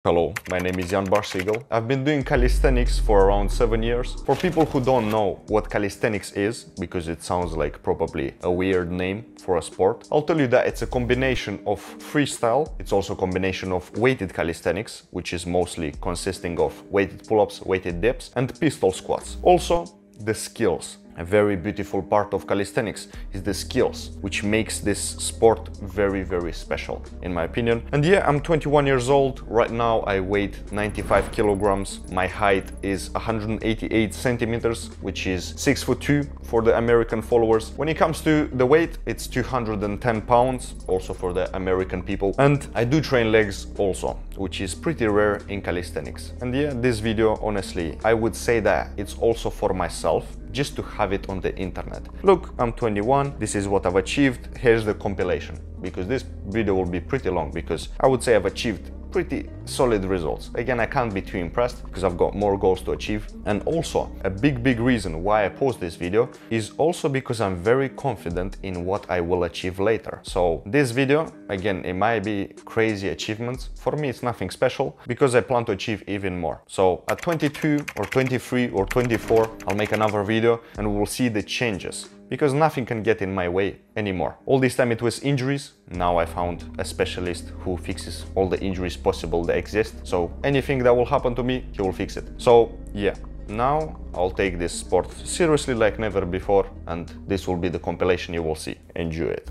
Hello, my name is Jan Barsigel. I've been doing calisthenics for around 7 years. For people who don't know what calisthenics is, because it sounds like probably a weird name for a sport, I'll tell you that it's a combination of freestyle, it's also a combination of weighted calisthenics, which is mostly consisting of weighted pull-ups, weighted dips, and pistol squats. Also, the skills. A very beautiful part of calisthenics is the skills, which makes this sport very, very special, in my opinion. And yeah, I'm 21 years old. Right now I weigh 95 kilograms. My height is 188 centimeters, which is 6'2" for the American followers. When it comes to the weight, it's 210 pounds, also for the American people. And I do train legs also, which is pretty rare in calisthenics. And yeah, this video, honestly, I would say that it's also for myself, just to have it on the internet. Look, I'm 21, this is what I've achieved, here's the compilation. Because this video will be pretty long, because I would say I've achieved pretty solid results. Again, I can't be too impressed because I've got more goals to achieve. And also, a big reason why I post this video is also because I'm very confident in what I will achieve later. So this video, again, it might be crazy achievements. For me, it's nothing special because I plan to achieve even more. So at 22 or 23 or 24, I'll make another video and we will see the changes, because nothing can get in my way anymore. All this time it was injuries. Now I found a specialist who fixes all the injuries possible that exist. So anything that will happen to me, he will fix it. So yeah, now I'll take this sport seriously like never before, and this will be the compilation you will see. Enjoy it.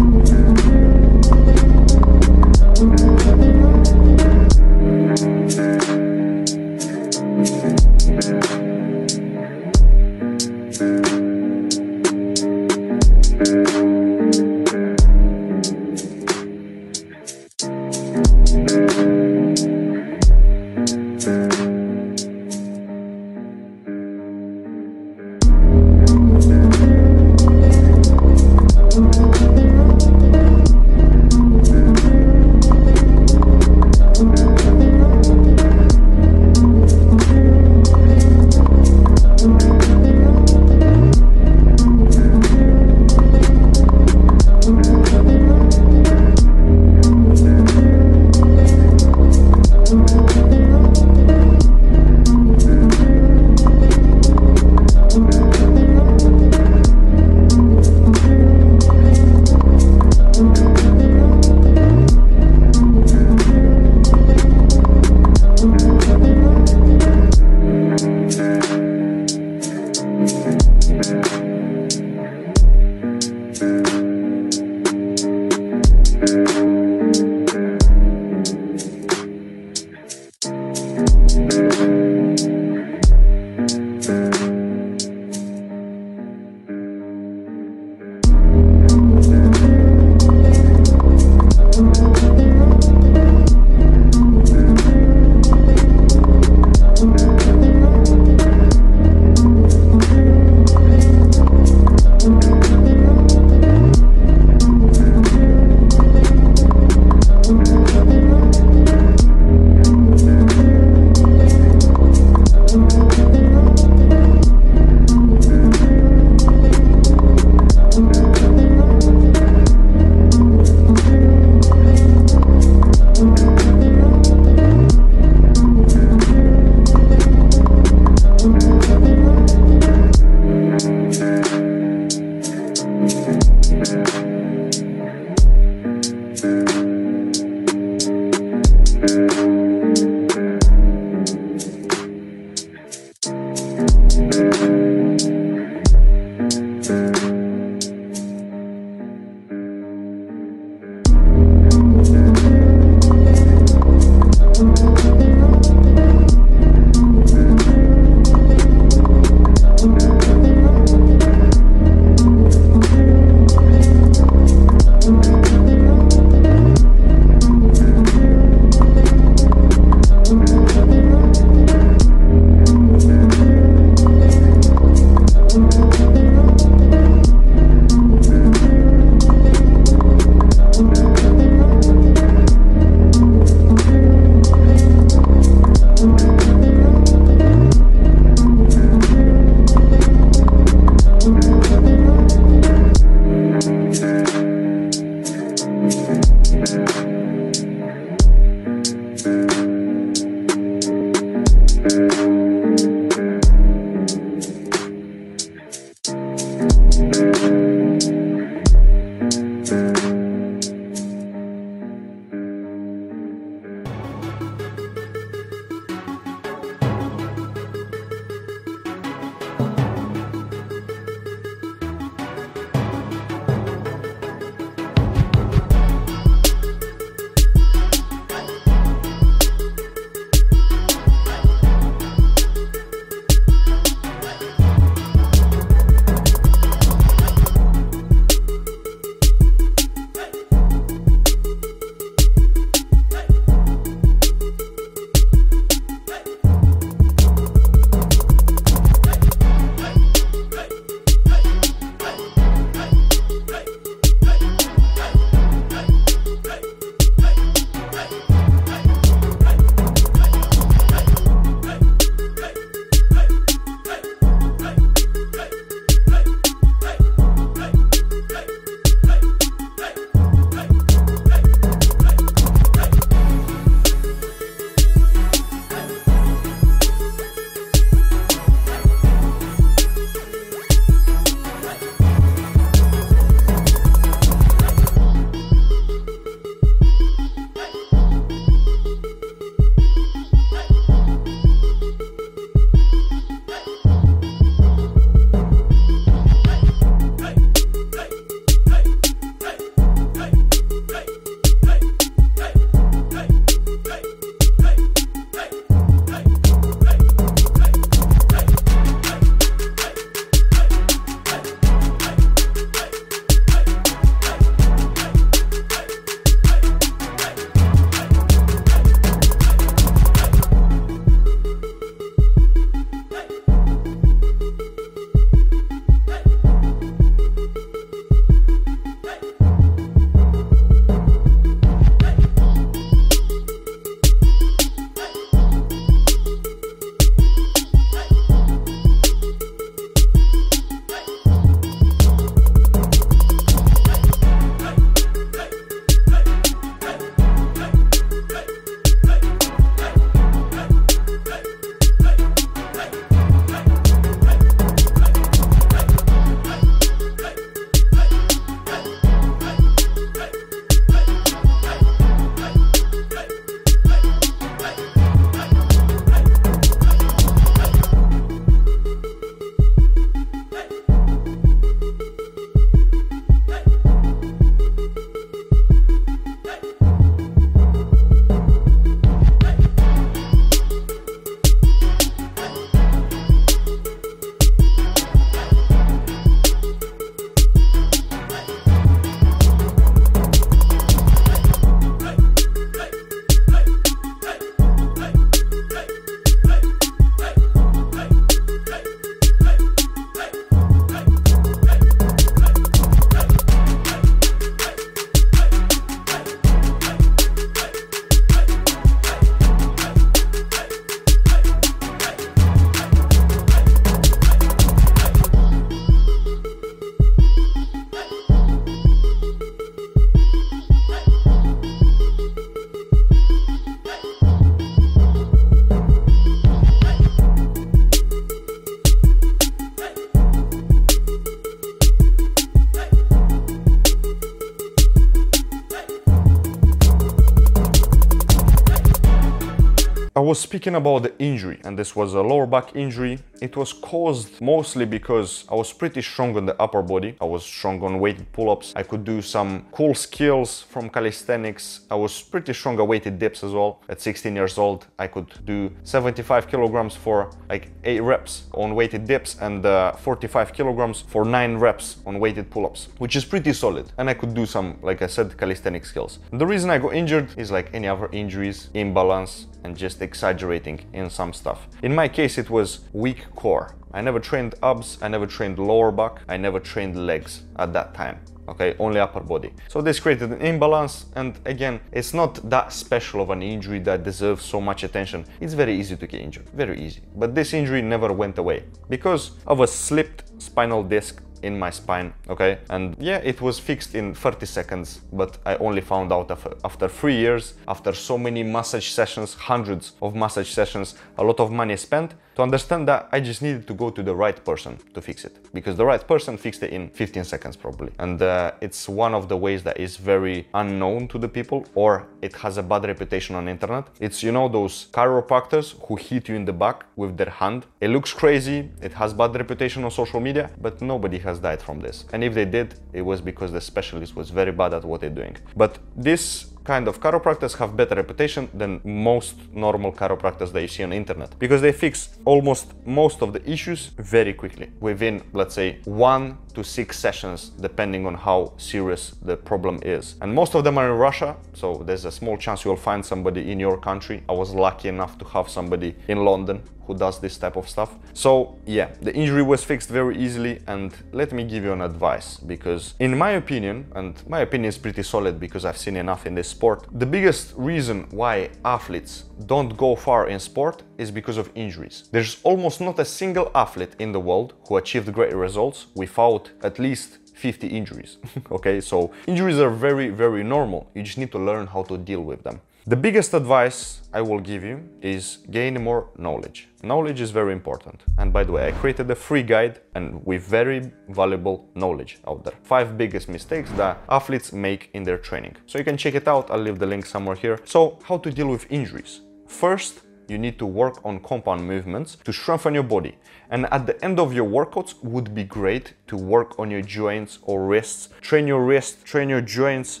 I was speaking about the injury, and this was a lower back injury. It was caused mostly because I was pretty strong on the upper body. I was strong on weighted pull-ups. I could do some cool skills from calisthenics. I was pretty strong at weighted dips as well. At 16 years old, I could do 75 kilograms for like 8 reps on weighted dips and 45 kilograms for 9 reps on weighted pull-ups, which is pretty solid. And I could do some, like I said, calisthenic skills. And the reason I got injured is like any other injuries, imbalance, and just exaggerating in some stuff. In my case, it was weak core. I never trained abs, I never trained lower back, I never trained legs at that time. Okay, only upper body. So this created an imbalance, and again, it's not that special of an injury that deserves so much attention. It's very easy to get injured, very easy. But this injury never went away because of a slipped spinal disc in my spine, okay? And yeah, it was fixed in 30 seconds, but I only found out after 3 years, after so many massage sessions, hundreds of massage sessions, a lot of money spent, to understand that I just needed to go to the right person to fix it, because the right person fixed it in 15 seconds probably. And it's one of the ways that is very unknown to the people, or it has a bad reputation on the internet. It's, you know, those chiropractors who hit you in the back with their hand. It looks crazy, it has bad reputation on social media, but nobody has died from this. And if they did, it was because the specialist was very bad at what they're doing. But this kind of chiropractors have better reputation than most normal chiropractors that you see on the internet, because they fix almost most of the issues very quickly, within, let's say, 1 to 6 sessions, depending on how serious the problem is. And most of them are in Russia, so there's a small chance you'll find somebody in your country. I was lucky enough to have somebody in London who does this type of stuff. So yeah, the injury was fixed very easily. And let me give you an advice, because in my opinion, and my opinion is pretty solid because I've seen enough in this sport, the biggest reason why athletes don't go far in sport is because of injuries. There's almost not a single athlete in the world who achieved great results without at least 50 injuries. Okay, so injuries are very, very normal. You just need to learn how to deal with them. The biggest advice I will give you is gain more knowledge. Knowledge is very important. And by the way, I created a free guide and with very valuable knowledge out there. 5 biggest mistakes that athletes make in their training. So you can check it out. I'll leave the link somewhere here. So how to deal with injuries? First, you need to work on compound movements to strengthen your body. And at the end of your workouts would be great to work on your joints or wrists. Train your wrists, train your joints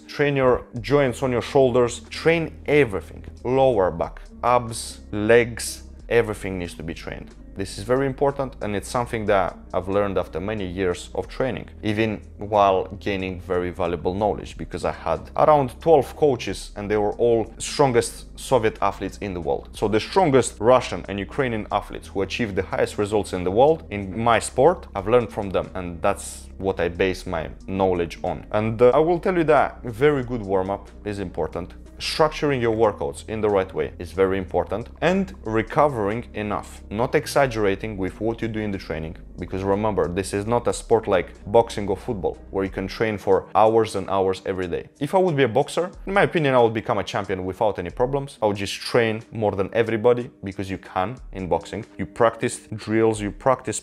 on your shoulders, train everything. Lower back, abs, legs, everything needs to be trained. This is very important, and it's something that I've learned after many years of training, even while gaining very valuable knowledge, because I had around 12 coaches and they were all strongest Soviet athletes in the world. So the strongest Russian and Ukrainian athletes who achieved the highest results in the world in my sport, I've learned from them, and that's what I base my knowledge on. And I will tell you that very good warm-up is important. Structuring your workouts in the right way is very important, and recovering enough, not exaggerating with what you do in the training, because remember, this is not a sport like boxing or football where you can train for hours and hours every day. If I would be a boxer, in my opinion, I would become a champion without any problems. I would just train more than everybody, because you can in boxing. You practice drills, you practice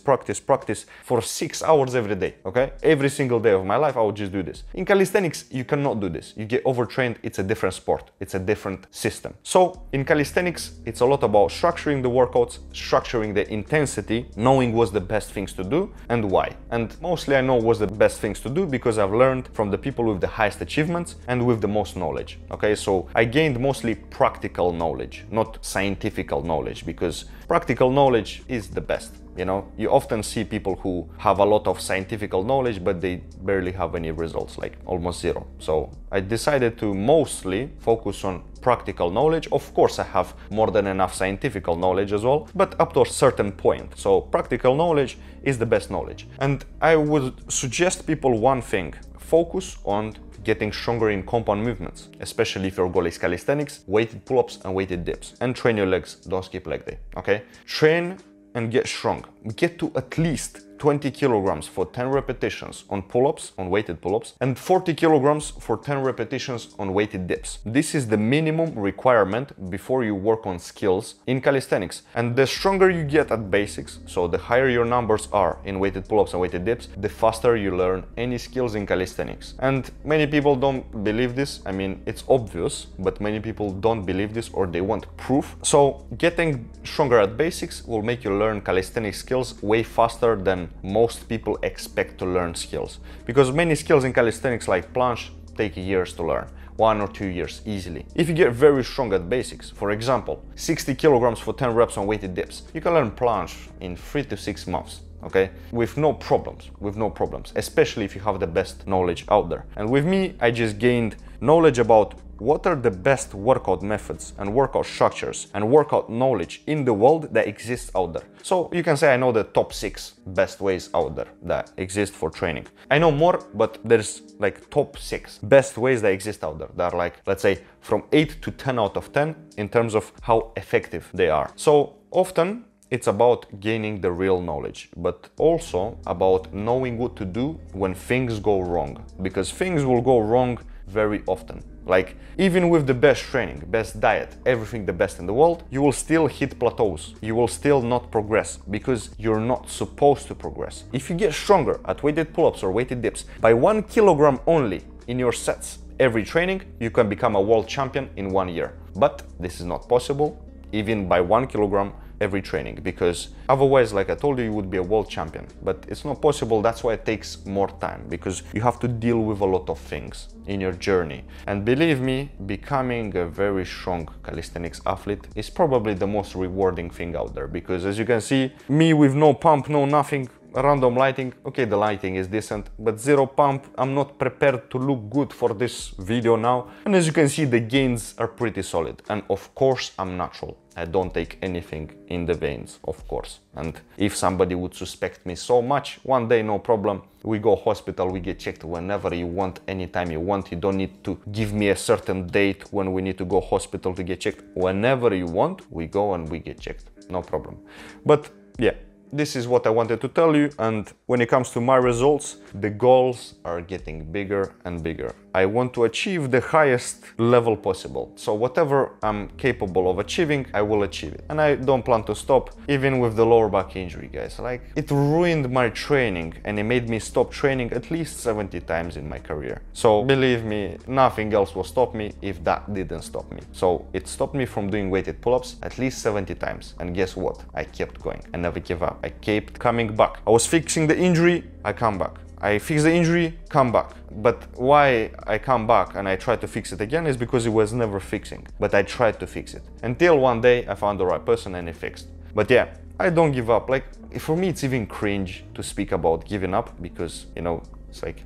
for 6 hours every day, okay? Every single day of my life, I would just do this. In calisthenics, you cannot do this. You get overtrained, it's a different sport. It's a different system. So in calisthenics, it's a lot about structuring the workouts, structuring the intensity, knowing what's the best things to do and why. And mostly I know what's the best things to do because I've learned from the people with the highest achievements and with the most knowledge. Okay, so I gained mostly practical knowledge, not scientific knowledge, because practical knowledge is the best. You know, you often see people who have a lot of scientific knowledge, but they barely have any results, like almost zero. So I decided to mostly focus on practical knowledge. Of course, I have more than enough scientific knowledge as well, but up to a certain point. So practical knowledge is the best knowledge. And I would suggest people one thing: focus on getting stronger in compound movements, especially if your goal is calisthenics, weighted pull-ups and weighted dips. And train your legs, don't skip leg day, okay? Train and get strong. Get to at least 20 kilograms for 10 repetitions on pull-ups, on weighted pull-ups, and 40 kilograms for 10 repetitions on weighted dips. This is the minimum requirement before you work on skills in calisthenics. And the stronger you get at basics, so the higher your numbers are in weighted pull-ups and weighted dips, the faster you learn any skills in calisthenics. And many people don't believe this. I mean, it's obvious, but many people don't believe this, or they want proof. So getting stronger at basics will make you learn calisthenics skills way faster than most people expect to learn skills. Because many skills in calisthenics like planche take years to learn. 1 or 2 years easily. If you get very strong at basics, for example, 60 kilograms for 10 reps on weighted dips, you can learn planche in 3 to 6 months. Okay, with no problems, especially if you have the best knowledge out there. And with me, I just gained knowledge about what are the best workout methods and workout structures and workout knowledge in the world that exists out there. So you can say I know the top 6 best ways out there that exist for training. I know more, but there's like top 6 best ways that exist out there that are like, let's say, from 8 to 10 out of 10 in terms of how effective they are. So often it's about gaining the real knowledge, but also about knowing what to do when things go wrong, because things will go wrong very often. Like, even with the best training, best diet, everything the best in the world, you will still hit plateaus. You will still not progress because you're not supposed to progress. If you get stronger at weighted pull-ups or weighted dips by 1 kilogram only in your sets every training, you can become a world champion in 1 year. But this is not possible even by 1 kilogram every training, because otherwise, like I told you, you would be a world champion. But it's not possible. That's why it takes more time, because you have to deal with a lot of things in your journey. And believe me, becoming a very strong calisthenics athlete is probably the most rewarding thing out there, because as you can see, me with no pump, no nothing, random lighting. Okay, the lighting is decent, but zero pump. I'm not prepared to look good for this video now. And as you can see, the gains are pretty solid. And of course, I'm natural. I don't take anything in the veins, of course. And if somebody would suspect me so much, one day, no problem. We go hospital, we get checked whenever you want, anytime you want. You don't need to give me a certain date when we need to go hospital to get checked. Whenever you want, we go and we get checked. No problem. But yeah, this is what I wanted to tell you. And when it comes to my results, the goals are getting bigger and bigger. I want to achieve the highest level possible. So whatever I'm capable of achieving, I will achieve it. And I don't plan to stop, even with the lower back injury, guys. Like, it ruined my training and it made me stop training at least 70 times in my career. So believe me, nothing else will stop me if that didn't stop me. So it stopped me from doing weighted pull-ups at least 70 times. And guess what? I kept going. I never gave up. I kept coming back. I was fixing the injury, I come back. I fix the injury, come back. But why I come back and I try to fix it again is because it was never fixing. But I tried to fix it. Until one day I found the right person and it fixed. But yeah, I don't give up. Like, for me, it's even cringe to speak about giving up because, you know, it's like,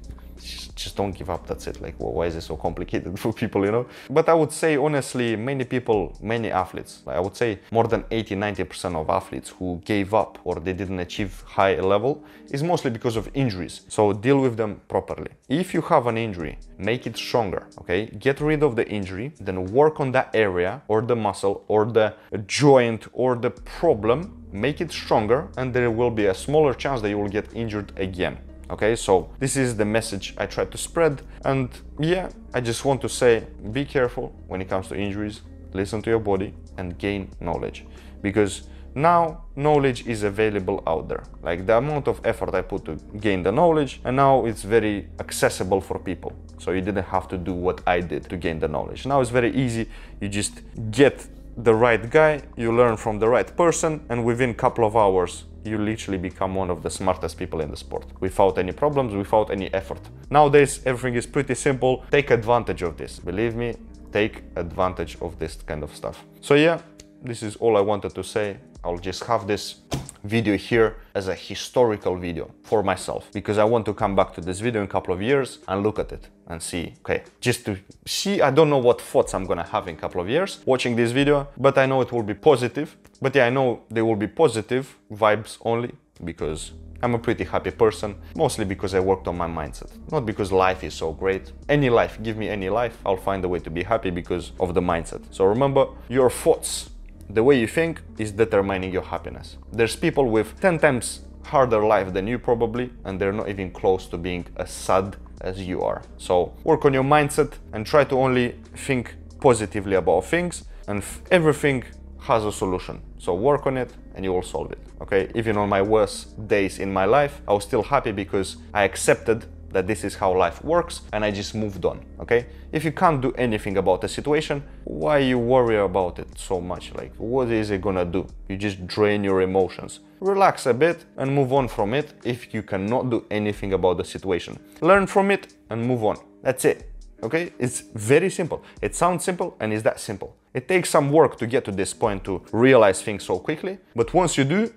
just don't give up, that's it. Like, well, why is it so complicated for people, you know? But I would say, honestly, many people, many athletes, I would say more than 80-90% of athletes who gave up or they didn't achieve high level is mostly because of injuries. So deal with them properly. If you have an injury, make it stronger, okay? Get rid of the injury, then work on that area or the muscle or the joint or the problem, make it stronger, and there will be a smaller chance that you will get injured again. Okay, so this is the message I try to spread. And yeah, I just want to say, be careful when it comes to injuries, listen to your body and gain knowledge, because now knowledge is available out there. Like, the amount of effort I put to gain the knowledge, and now it's very accessible for people. So you didn't have to do what I did to gain the knowledge. Now it's very easy. You just get the right guy, you learn from the right person, and within a couple of hours you literally become one of the smartest people in the sport without any problems, without any effort. Nowadays everything is pretty simple. Take advantage of this. Believe me, take advantage of this kind of stuff. So yeah, this is all I wanted to say. I'll just have this video here as a historical video for myself, because I want to come back to this video in a couple of years and look at it and see, okay, just to see. I don't know what thoughts I'm gonna have in a couple of years watching this video, but I know it will be positive. But yeah, I know they will be positive vibes only, because I'm a pretty happy person, mostly because I worked on my mindset, not because life is so great. Any life, give me any life, I'll find a way to be happy because of the mindset. So remember, your thoughts, the way you think is determining your happiness. There's people with 10 times harder life than you probably, and they're not even close to being as sad as you are. So work on your mindset and try to only think positively about things, and everything has a solution. So work on it and you will solve it, okay? Even on my worst days in my life, I was still happy because I accepted that this is how life works and I just moved on, okay? If you can't do anything about the situation, why you worry about it so much? Like, what is it gonna do? You just drain your emotions. Relax a bit and move on from it if you cannot do anything about the situation. Learn from it and move on. That's it, okay? It's very simple. It sounds simple and it's that simple. It takes some work to get to this point to realize things so quickly, but once you do,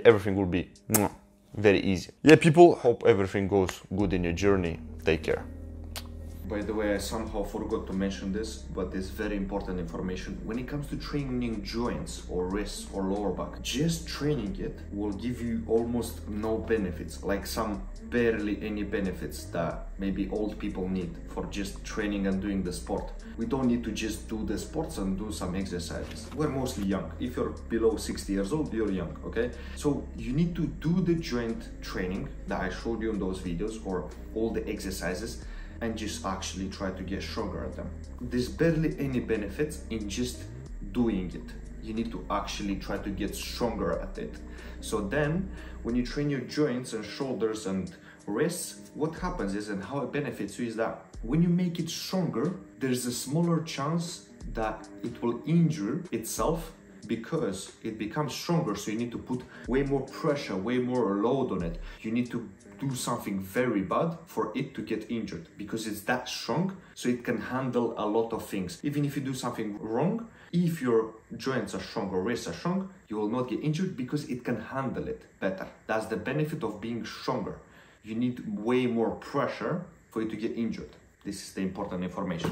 everything will be very easy. Yeah, people, hope everything goes good in your journey. Take care. By the way, I somehow forgot to mention this, but it's very important information. When it comes to training joints or wrists or lower back, just training it will give you almost no benefits, like some barely any benefits that maybe old people need for just training and doing the sport. We don't need to just do the sports and do some exercises. We're mostly young. If you're below 60 years old, you're young, okay? So you need to do the joint training that I showed you in those videos, or all the exercises, and just actually try to get stronger at them. There's barely any benefits in just doing it. You need to actually try to get stronger at it. So then when you train your joints and shoulders and wrists, what happens is, and how it benefits you, is that when you make it stronger, there's a smaller chance that it will injure itself because it becomes stronger. So you need to put way more pressure, way more load on it. You need to do something very bad for it to get injured because it's that strong, so it can handle a lot of things. Even if you do something wrong, if your joints are strong or wrists are strong, you will not get injured because it can handle it better. That's the benefit of being stronger. You need way more pressure for you to get injured. This is the important information.